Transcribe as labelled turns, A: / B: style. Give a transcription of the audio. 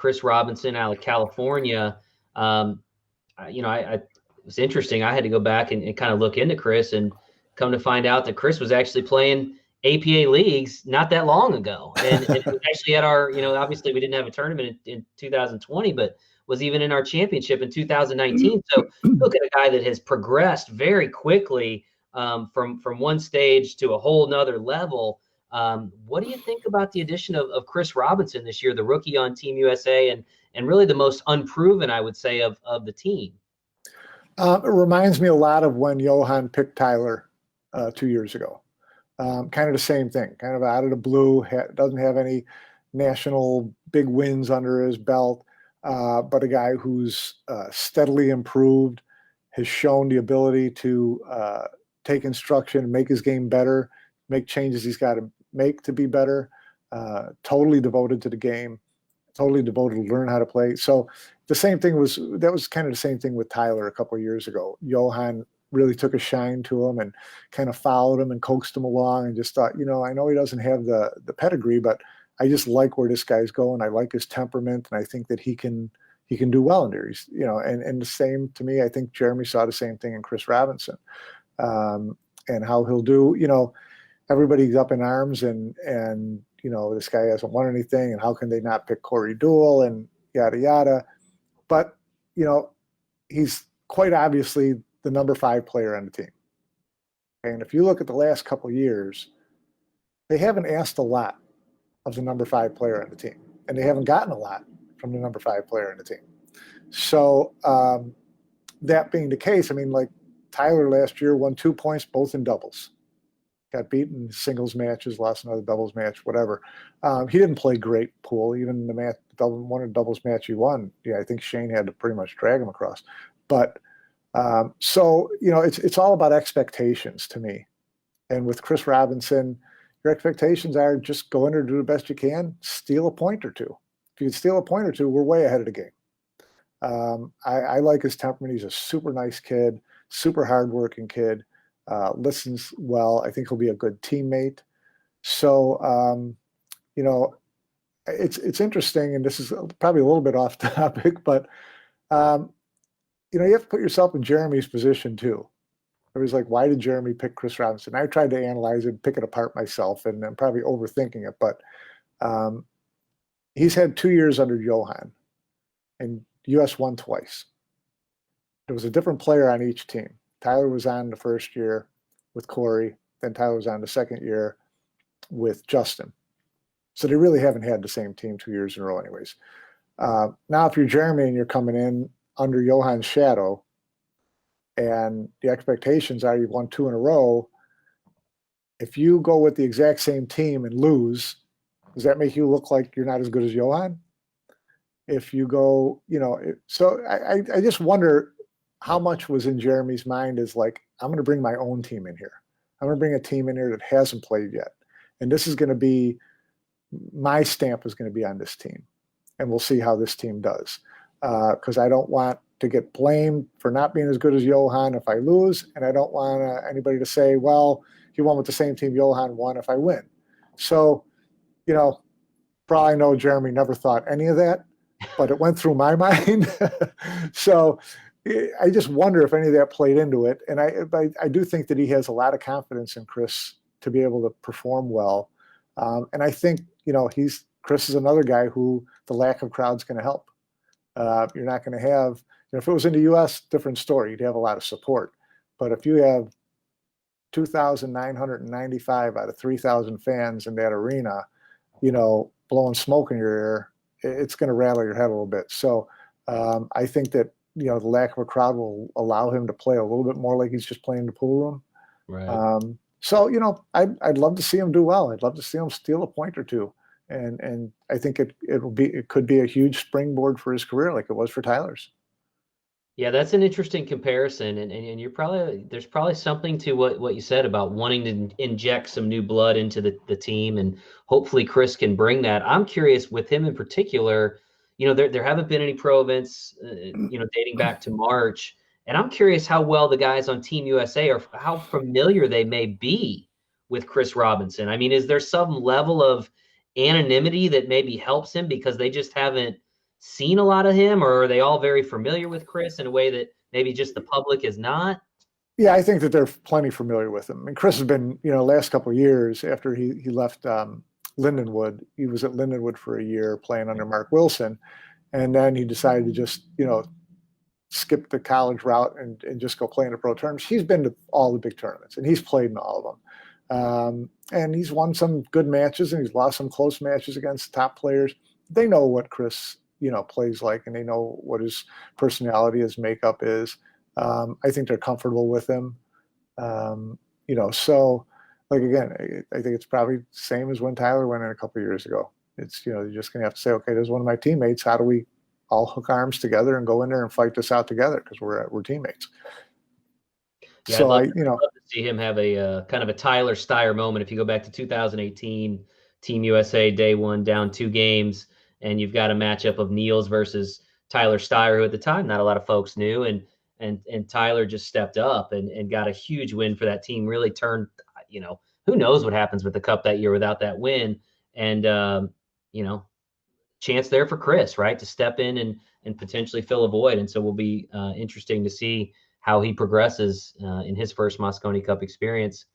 A: Chris Robinson out of California. It was interesting. I had to go back and kind of look into Chris and come to find out that Chris was actually playing APA leagues not that long ago. And it was actually at our, obviously we didn't have a tournament in 2020, but was even in our championship in 2019. So look at a guy that has progressed very quickly from one stage to a whole nother level. What do you think about the addition of Chris Robinson this year, the rookie on Team USA, and really the most unproven, I would say, of the team?
B: It reminds me a lot of when Johan picked Tyler 2 years ago. Kind of the same thing, kind of out of the blue, doesn't have any national big wins under his belt, but a guy who's steadily improved, has shown the ability to take instruction, make his game better, make changes he's got to make to be better, totally devoted to the game, totally devoted to learn how to play. So the same thing was kind of the same thing with Tyler a couple of years ago. Johan really took a shine to him and kind of followed him and coaxed him along and just thought, I know he doesn't have the pedigree, but I just like where this guy's going. I like his temperament, and I think that he can do well in there. He's, and the same to me, I think Jeremy saw the same thing in Chris Robinson, and how he'll do. Everybody's up in arms and this guy hasn't won anything, and how can they not pick Corey Deuel and yada yada. But he's quite obviously the number 5 player on the team. And if you look at the last couple of years, they haven't asked a lot of the number 5 player on the team, and they haven't gotten a lot from the number 5 player on the team. So that being the case, like Tyler last year won 2 points, both in doubles. Got beaten in singles matches, lost another doubles match, whatever. He didn't play great pool. Even the one of the doubles match he won, I think Shane had to pretty much drag him across. But so it's all about expectations to me. And with Chris Robinson, your expectations are just go in there, do the best you can, steal a point or two. If you can steal a point or two, we're way ahead of the game. I like his temperament. He's a super nice kid, super hardworking kid. Listens well. I think he'll be a good teammate. So, it's interesting, and this is probably a little bit off topic, but you have to put yourself in Jeremy's position too. It was like, why did Jeremy pick Chris Robinson? I tried to analyze it and pick it apart myself, and I'm probably overthinking it, but he's had 2 years under Johan, and US won twice. There was a different player on each team. Tyler was on the first year with Corey, then Tyler was on the second year with Justin. So they really haven't had the same team 2 years in a row anyways. Now, if you're Jeremy and you're coming in under Johan's shadow, and the expectations are you've won 2 in a row, if you go with the exact same team and lose, does that make you look like you're not as good as Johan? If you go, so I just wonder how much was in Jeremy's mind is like, I'm going to bring my own team in here. I'm going to bring a team in here that hasn't played yet. And this is going to be, my stamp is going to be on this team. And we'll see how this team does. Because I don't want to get blamed for not being as good as Johan if I lose. And I don't want anybody to say, well, he won with the same team Johan won if I win. So, probably know Jeremy never thought any of that, but it went through my mind. So I just wonder if any of that played into it. And I do think that he has a lot of confidence in Chris to be able to perform well. And I think, Chris is another guy who the lack of crowd's going to help. You're not going to have, if it was in the U.S., different story. You'd have a lot of support. But if you have 2,995 out of 3,000 fans in that arena, blowing smoke in your ear, it's going to rattle your head a little bit. So I think that, the lack of a crowd will allow him to play a little bit more like he's just playing in the pool room.
A: Right.
B: So, I'd love to see him do well. I'd love to see him steal a point or two. And I think it could be a huge springboard for his career like it was for Tyler's.
A: Yeah, that's an interesting comparison. And there's probably something to what you said about wanting to inject some new blood into the team. And hopefully Chris can bring that. I'm curious with him in particular, there haven't been any pro events, dating back to March. And I'm curious how well the guys on Team USA are, how familiar they may be with Chris Robinson. I mean, is there some level of anonymity that maybe helps him because they just haven't, seen a lot of him, or are they all very familiar with Chris in a way that maybe just the public is not?
B: Yeah, I think that they're plenty familiar with him. And Chris has been, last couple of years after he left Lindenwood, he was at Lindenwood for a year playing under Mark Wilson. And then he decided to just, skip the college route and just go play in the pro tournaments. He's been to all the big tournaments and he's played in all of them. And he's won some good matches and he's lost some close matches against top players. They know what Chris, plays like, and they know what his personality, his makeup is. I think they're comfortable with him. So like, again, I think it's probably the same as when Tyler went in a couple of years ago. It's, you're just going to have to say, okay, there's one of my teammates. How do we all hook arms together and go in there and fight this out together? Because we're teammates.
A: Yeah,
B: So
A: I'd love to see him have a kind of a Tyler Steyer moment. If you go back to 2018, Team USA day one, down 2 games, and you've got a matchup of Niels versus Tyler Steyer, who at the time not a lot of folks knew, and Tyler just stepped up and got a huge win for that team. Really turned, who knows what happens with the Cup that year without that win, and chance there for Chris, right, to step in and potentially fill a void. And so will be interesting to see how he progresses in his first Mosconi Cup experience.